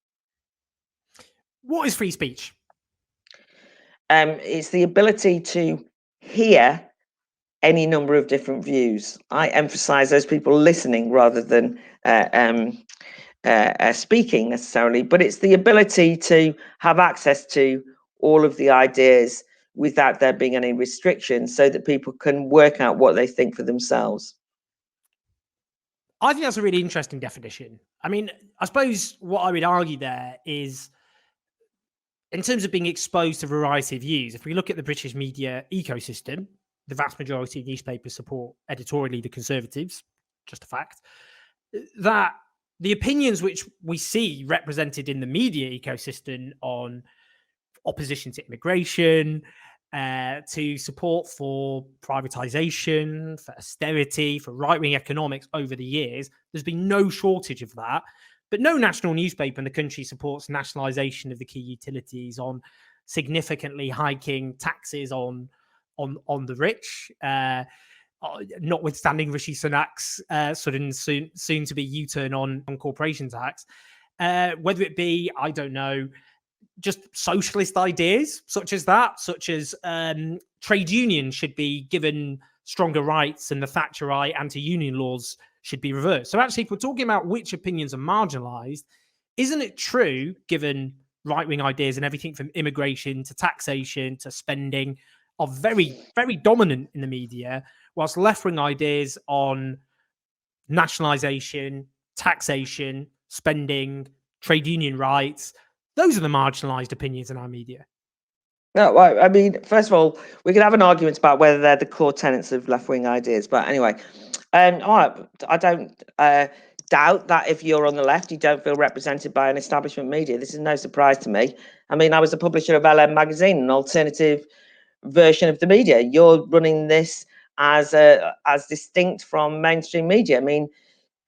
What is free speech? It's the ability to hear any number of different views. I emphasize those people listening rather than speaking necessarily, but it's the ability to have access to all of the ideas without there being any restrictions, so that people can work out what they think for themselves. I think that's a really interesting definition. I mean, I suppose what I would argue there is, in terms of being exposed to a variety of views, if we look at the British media ecosystem, the vast majority of newspapers support editorially the Conservatives, just a fact, that the opinions which we see represented in the media ecosystem on opposition to immigration, to support for privatization, for austerity, for right-wing economics over the years, there's been no shortage of that. But no national newspaper in the country supports nationalisation of the key utilities, on significantly hiking taxes on the rich, notwithstanding Rishi Sunak's sudden soon to be U-turn on corporation tax. Whether it be, I don't know, just socialist ideas such as trade unions should be given stronger rights, and the Thatcherite anti-union laws should be reversed. So actually, if we're talking about which opinions are marginalized, isn't it true, given right-wing ideas and everything from immigration to taxation to spending are very, very dominant in the media, whilst left-wing ideas on nationalisation, taxation, spending, trade union rights, those are the marginalised opinions in our media? No, well, I mean, first of all, we can have an argument about whether they're the core tenets of left-wing ideas. But anyway, I don't doubt that if you're on the left, you don't feel represented by an establishment media. This is no surprise to me. I mean, I was the publisher of LM Magazine, an alternative version of the media. You're running this as distinct from mainstream media. I mean,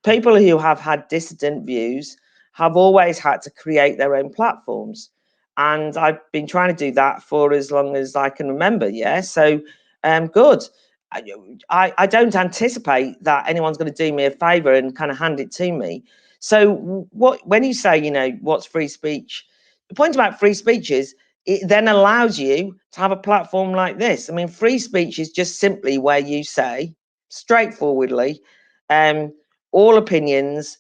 people who have had dissident views have always had to create their own platforms. And I've been trying to do that for as long as I can remember. Yeah. So good. I don't anticipate that anyone's going to do me a favor and kind of hand it to me. So when you say, you know, what's free speech, the point about free speech is it then allows you to have a platform like this. I mean, free speech is just simply where you say straightforwardly, all opinions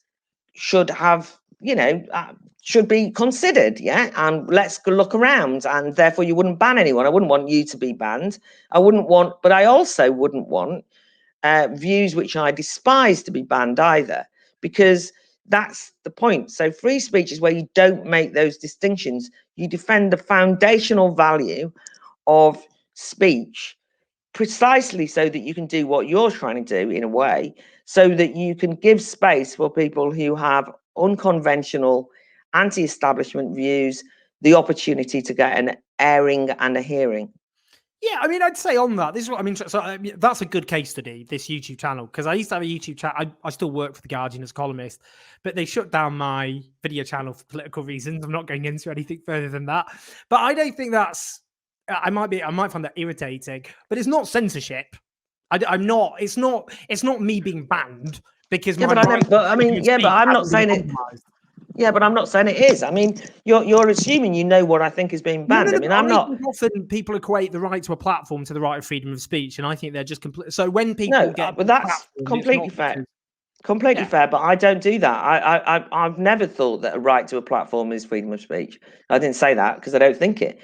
should have, you know, should be considered. Yeah. And let's look around. And therefore you wouldn't ban anyone. I wouldn't want you to be banned. But I also wouldn't want views which I despise to be banned either, because that's the point. So free speech is where you don't make those distinctions. You defend the foundational value of speech, precisely so that you can do what you're trying to do in a way, so that you can give space for people who have unconventional anti-establishment views the opportunity to get an airing and a hearing. Yeah, I mean, I'd say on that, this is what I'm interested. So, that's a good case study, this YouTube channel, because I used to have a YouTube channel. I still work for the Guardian as a columnist, but they shut down my video channel for political reasons. I'm not going into anything further than that. But I don't think that's. I might find that irritating, but it's not censorship. I'm not. It's not. It's not me being banned because Yeah, my but right I mean, yeah, but I'm not hasn't been saying it. compromised. Yeah, but I'm not saying it is. I mean, you're assuming you know what I think is being No, banned. I mean, I'm I not. think often people equate the right to a platform to the right of freedom of speech, and I think they're just complete. So when people No, get but that's platformed, it's completely not fair. because Completely yeah. fair, but I don't do that. I've never thought that a right to a platform is freedom of speech. I didn't say that because I don't think it.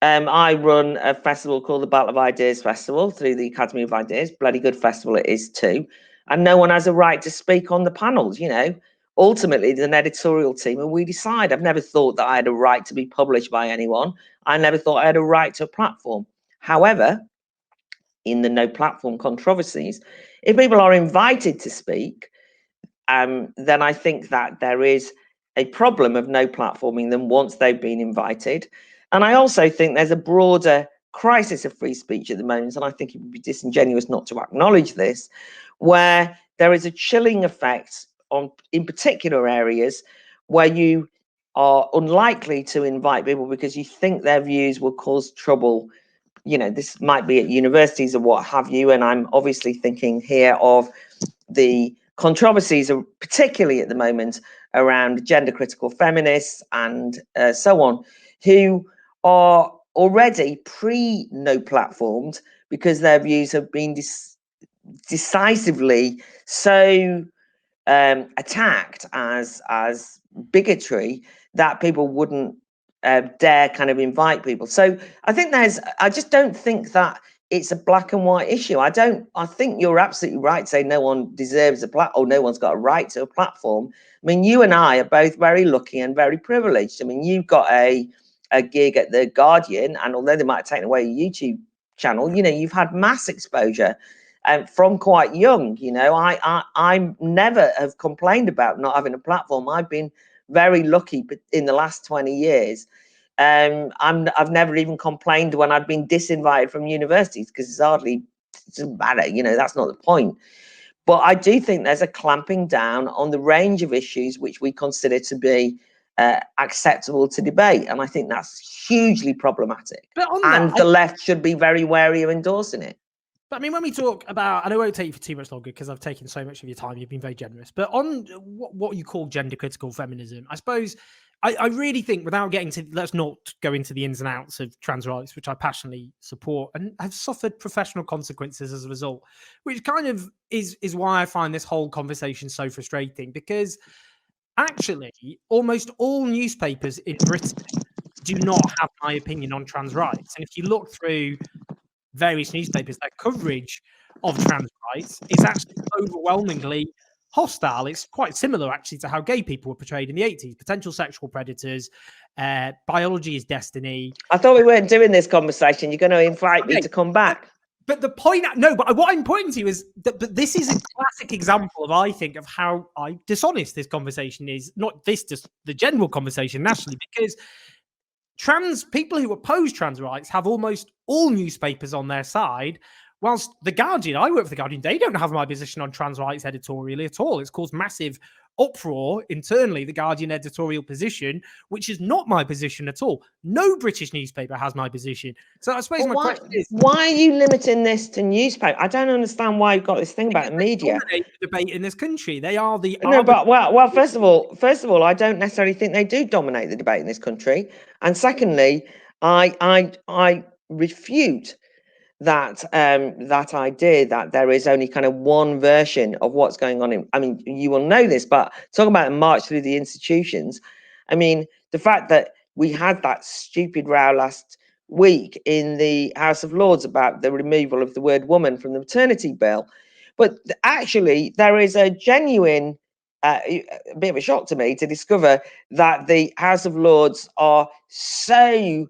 I run a festival called the Battle of Ideas Festival through the Academy of Ideas. Bloody good festival it is too. And no one has a right to speak on the panels, you know. Ultimately, there's an editorial team and we decide. I've never thought that I had a right to be published by anyone. I never thought I had a right to a platform. However, in the no platform controversies, if people are invited to speak, then I think that there is a problem of no platforming them once they've been invited. And I also think there's a broader crisis of free speech at the moment, and I think it would be disingenuous not to acknowledge this, where there is a chilling effect on, in particular areas where you are unlikely to invite people because you think their views will cause trouble. You know, this might be at universities or what have you, and I'm obviously thinking here of the controversies are particularly at the moment around gender critical feminists and so on, who are already pre no platformed because their views have been decisively so attacked as bigotry that people wouldn't dare kind of invite people. So I just don't think that it's a black and white issue. I think you're absolutely right to say no one deserves a platform, or no one's got a right to a platform. I mean, you and I are both very lucky and very privileged. I mean, you've got a gig at the Guardian, and although they might have taken away your YouTube channel, you know, you've had mass exposure from quite young. You know, I never have complained about not having a platform. I've been very lucky in the last 20 years. I've never even complained when I've been disinvited from universities because it doesn't matter, you know, that's not the point. But I do think there's a clamping down on the range of issues which we consider to be acceptable to debate. And I think that's hugely problematic. But on And that, the left should be very wary of endorsing it. but I mean, when we talk about, and I won't take you for too much longer because I've taken so much of your time. You've been very generous. But on what you call gender critical feminism, I suppose I really think, without getting to, let's not go into the ins and outs of trans rights, which I passionately support and have suffered professional consequences as a result, which kind of is why I find this whole conversation so frustrating, because actually almost all newspapers in Britain do not have my opinion on trans rights. And if you look through various newspapers, their coverage of trans rights is actually overwhelmingly hostile. It's quite similar, actually, to how gay people were portrayed in the 80s. Potential sexual predators, biology is destiny. I thought we weren't doing this conversation. You're going to invite me Okay, to come back. but the point, no, but what I'm pointing to is that, but this is a classic example of, I think, of how dishonest this conversation is. Not this, just the general conversation nationally, because trans people who oppose trans rights have almost all newspapers on their side, whilst the Guardian, I work for the Guardian, they don't have my position on trans rights editorially at all. It's caused massive uproar internally, the Guardian editorial position, which is not my position at all. No British newspaper has my position. So I suppose But my question is, why are you limiting this to newspaper? I don't understand why you've got this thing about because the they media. dominate the debate in this country. They are the No, but first of all, I don't necessarily think they do dominate the debate in this country. And secondly, I refute that idea that there is only kind of one version of what's going on. I mean, you will know this, but talking about the march through the institutions, I mean, the fact that we had that stupid row last week in the House of Lords about the removal of the word woman from the maternity bill, but actually there is a genuine a bit of a shock to me to discover that the House of Lords are so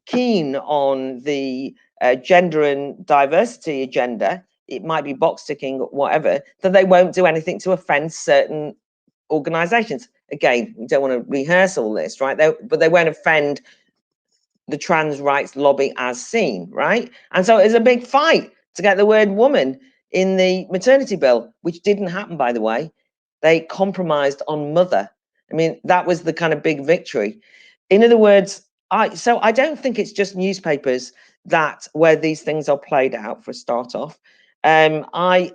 keen on the gender and diversity agenda, it might be box ticking, whatever, that they won't do anything to offend certain organisations. Again, we don't want to rehearse all this, right? But they won't offend the trans rights lobby as seen, right? And so it was a big fight to get the word woman in the maternity bill, which didn't happen, by the way. They compromised on mother. I mean, that was the kind of big victory. In other words, I don't think it's just newspapers that where these things are played out for a start off. I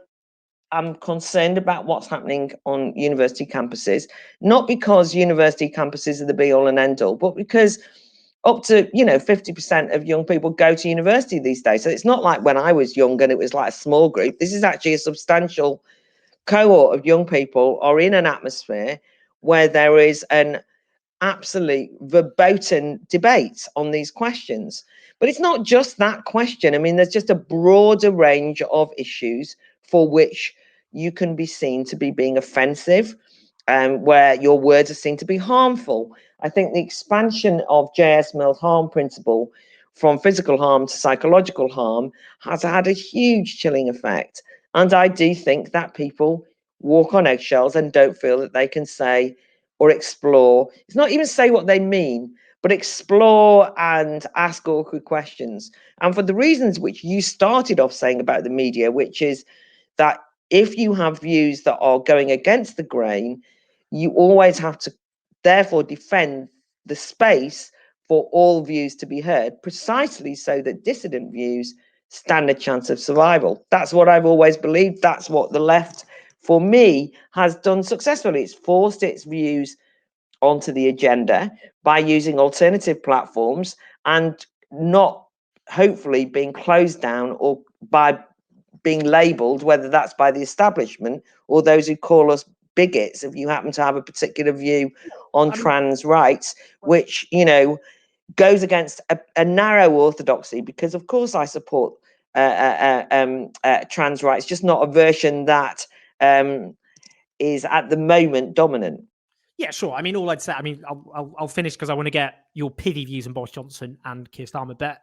am concerned about what's happening on university campuses, not because university campuses are the be all and end all, but because up to 50% of young people go to university these days. So it's not like when I was young and it was like a small group. This is actually a substantial cohort of young people are in an atmosphere where there is an absolute verboten debate on these questions. But it's not just that question. I mean, there's just a broader range of issues for which you can be seen to be being offensive, where your words are seen to be harmful. I think the expansion of J.S. Mill's harm principle from physical harm to psychological harm has had a huge chilling effect. And I do think that people walk on eggshells and don't feel that they can say or explore. It's not even say what they mean, but explore and ask awkward questions. And for the reasons which you started off saying about the media, which is that if you have views that are going against the grain, you always have to therefore defend the space for all views to be heard, precisely so that dissident views stand a chance of survival. That's what I've always believed. That's what the left, for me, has done successfully. It's forced its views onto the agenda by using alternative platforms and not hopefully being closed down or by being labeled, whether that's by the establishment or those who call us bigots if you happen to have a particular view on trans rights, which goes against a narrow orthodoxy, because of course I support trans rights, just not a version that is at the moment dominant. Yeah, sure. I mean, all I'd say, I mean, I'll finish because I want to get your pity views on Boris Johnson and Keir Starmer. But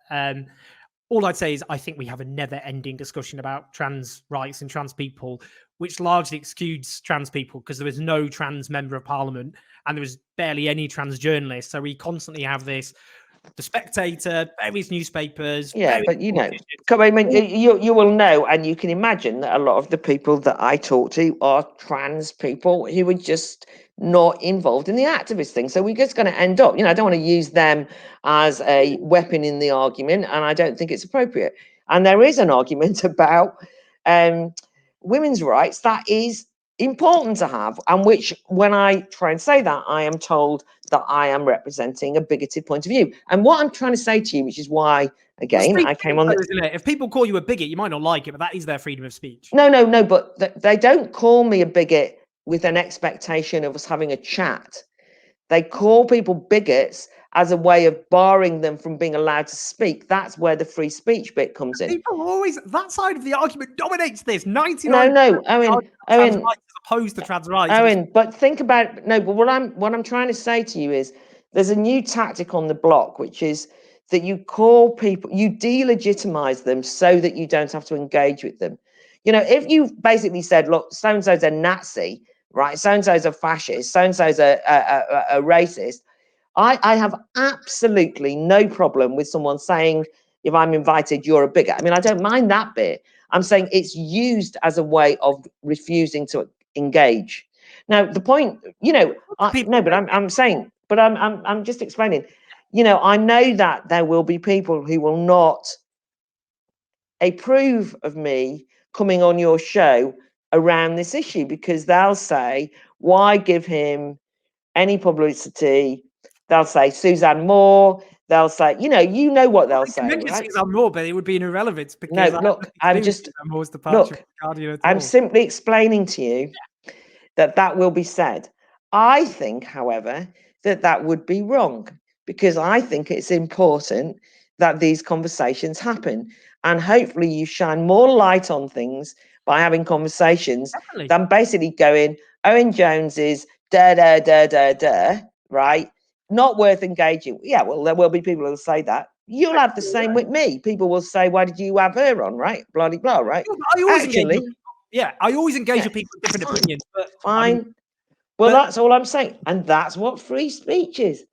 all I'd say is I think we have a never-ending discussion about trans rights and trans people, which largely excludes trans people because there was no trans member of parliament and there was barely any trans journalists. So we constantly have this, The Spectator, various newspapers. Yeah, but I mean, you will know, and you can imagine that a lot of the people that I talk to are trans people who are just not involved in the activist thing. So we're just going to end up, I don't want to use them as a weapon in the argument, and I don't think it's appropriate. And there is an argument about women's rights that is important to have, and which, when I try and say that, I am told that I am representing a bigoted point of view. And what I'm trying to say to you, which is why, again, I came on. Isn't it? If people call you a bigot, you might not like it, but that is their freedom of speech. No, but they don't call me a bigot with an expectation of us having a chat. They call people bigots as a way of barring them from being allowed to speak. That's where the free speech bit comes in. People always, that side of the argument dominates this. 99. No, Owen, as opposed to trans rights. Owen, but think about but what I'm trying to say to you is there's a new tactic on the block, which is that you call people, you delegitimize them so that you don't have to engage with them. If you basically said, look, so and so's a Nazi, right? So and so's a fascist, so and so's a racist. I have absolutely no problem with someone saying, if I'm invited, you're a bigot. I mean, I don't mind that bit. I'm saying it's used as a way of refusing to engage. Now, the point, I'm saying, but I'm just explaining. I know that there will be people who will not approve of me coming on your show around this issue, because they'll say, why give him any publicity? They'll say Suzanne Moore. They'll say, what they'll say, right? Suzanne Moore, but it would be an irrelevance because no, look, I'm simply explaining to you that will be said. I think, however, that would be wrong, because I think it's important that these conversations happen, and hopefully you shine more light on things by having conversations than basically going, Owen Jones is right? Not worth engaging. Yeah, well, there will be people who will say that. You'll have the same with me. People will say, why did you have her on, right? Blah, blah, blah, right? I always engage with people with different opinions. But fine. Well, that's all I'm saying. And that's what free speech is.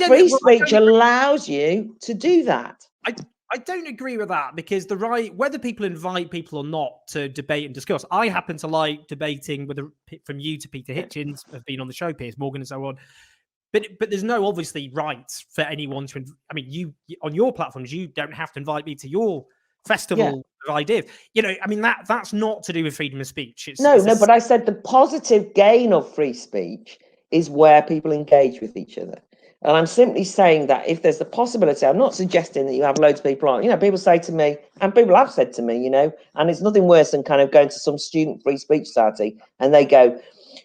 Free speech allows you to do that. I don't agree with that, because the right, whether people invite people or not to debate and discuss, I happen to like debating with from you to Peter Hitchens, have been on the show, Piers Morgan and so on. But there's no obviously right for anyone to. I mean, you on your platforms, you don't have to invite me to your festival of ideas. You know, I mean that's not to do with freedom of speech. But I said the positive gain of free speech is where people engage with each other. And I'm simply saying that if there's the possibility, I'm not suggesting that you have loads of people on. You know, people say to me, and people have said to me, you know, and it's nothing worse than kind of going to some student free speech society and they go,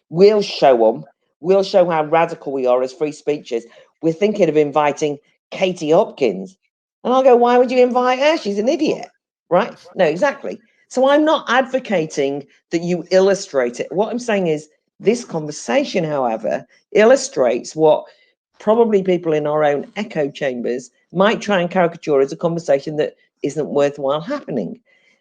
we'll show them, we'll show how radical we are as free speechers. We're thinking of inviting Katie Hopkins. And I'll go, why would you invite her? She's an idiot, right? No, exactly. So I'm not advocating that you illustrate it. What I'm saying is this conversation, however, illustrates what probably people in our own echo chambers might try and caricature as a conversation that isn't worthwhile happening.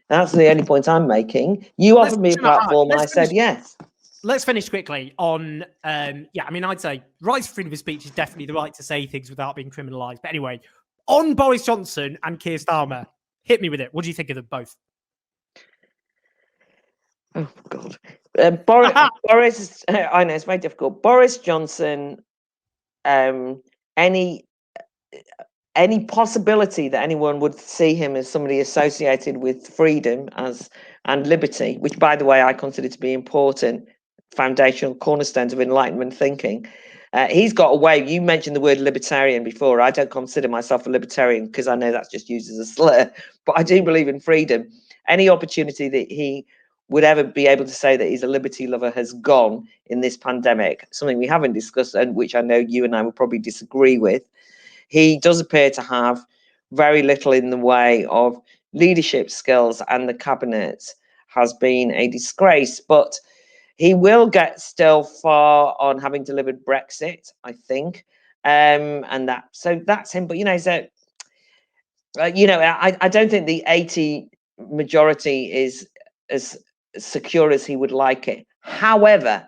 That's the only point I'm making. You offered me a platform, I said yes. Let's finish quickly on, I mean, I'd say right to freedom of speech is definitely the right to say things without being criminalised. But anyway, on Boris Johnson and Keir Starmer, hit me with it. What do you think of them both? Oh, God. Boris, I know, it's very difficult. Boris Johnson, any possibility that anyone would see him as somebody associated with freedom and liberty, which, by the way, I consider to be important foundational cornerstones of Enlightenment thinking. He's got a way. You mentioned the word libertarian before. I don't consider myself a libertarian because I know that's just used as a slur, but I do believe in freedom. Any opportunity that he would ever be able to say that he's a liberty lover has gone in this pandemic, something we haven't discussed and which I know you and I will probably disagree with. He does appear to have very little in the way of leadership skills, and the cabinet has been a disgrace. But he will get still far on having delivered Brexit, I think, and that's him. But I don't think the 80 majority is as secure as he would like it. However,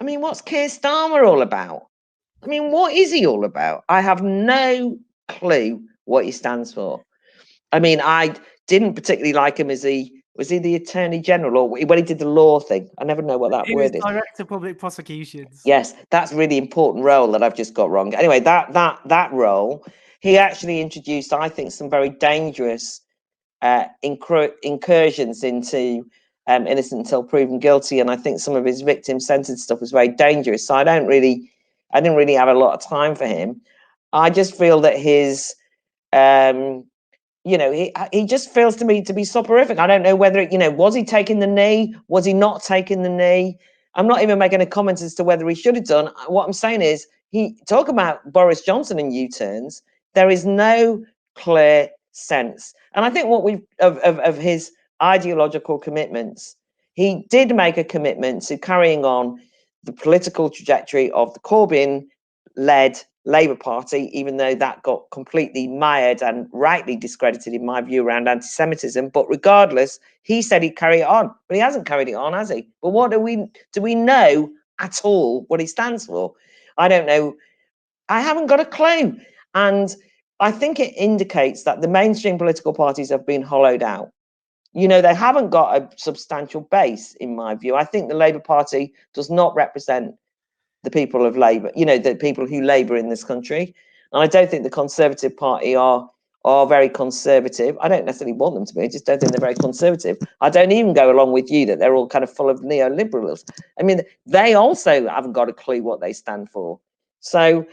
I mean, what's Keir Starmer all about? I mean, what is he all about? I have no clue what he stands for. I mean, I didn't particularly like him as was he the Attorney General, or when he did the law thing? I never know what that word is. Director of Public Prosecutions. Yes, that's a really important role that I've just got wrong. Anyway, that role, he actually introduced, I think, some very dangerous incursions into innocent until proven guilty, and I think some of his victim-centered stuff was very dangerous. So I didn't really have a lot of time for him. I just feel that his he just feels to me to be soporific. I don't know whether, was he taking the knee? Was he not taking the knee? I'm not even making a comment as to whether he should have done. What I'm saying is, talk about Boris Johnson and U-turns. There is no clear sense. And I think what we've of his ideological commitments, he did make a commitment to carrying on the political trajectory of the Corbyn-led Labour Party, even though that got completely mired and rightly discredited, in my view, around anti-Semitism. But regardless, he said he'd carry it on, but he hasn't carried it on, has he? But what do we know at all what he stands for? I don't know. I haven't got a clue. And I think it indicates that the mainstream political parties have been hollowed out. They haven't got a substantial base, in my view. I think the Labour Party does not represent the people of Labour, the people who labour in this country. And I don't think the Conservative Party are very conservative. I don't necessarily want them to be. I just don't think they're very conservative. I don't even go along with you that they're all kind of full of neoliberals. I mean, they also haven't got a clue what they stand for. So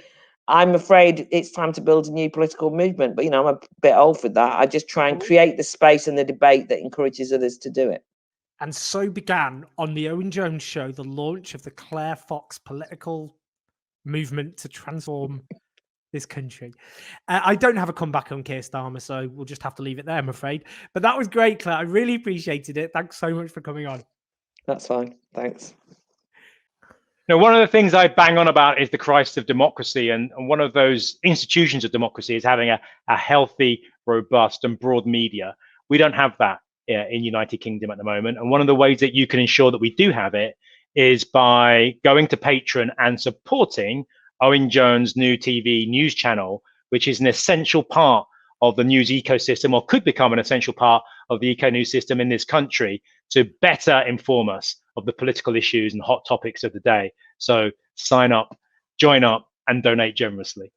I'm afraid it's time to build a new political movement. But, I'm a bit old for that. I just try and create the space and the debate that encourages others to do it. And so began on the Owen Jones show the launch of the Claire Fox political movement to transform this country. I don't have a comeback on Keir Starmer, so we'll just have to leave it there, I'm afraid. But that was great, Claire. I really appreciated it. Thanks so much for coming on. That's fine. Thanks. Now, one of the things I bang on about is the crisis of democracy, and one of those institutions of democracy is having a healthy, robust, and broad media. We don't have that in United Kingdom at the moment, and one of the ways that you can ensure that we do have it is by going to Patreon and supporting Owen Jones New TV news channel, which is an essential part of the news ecosystem, or could become an essential part of the eco news system in this country, to better inform us of the political issues and hot topics of the day. So sign up, join up, and donate generously.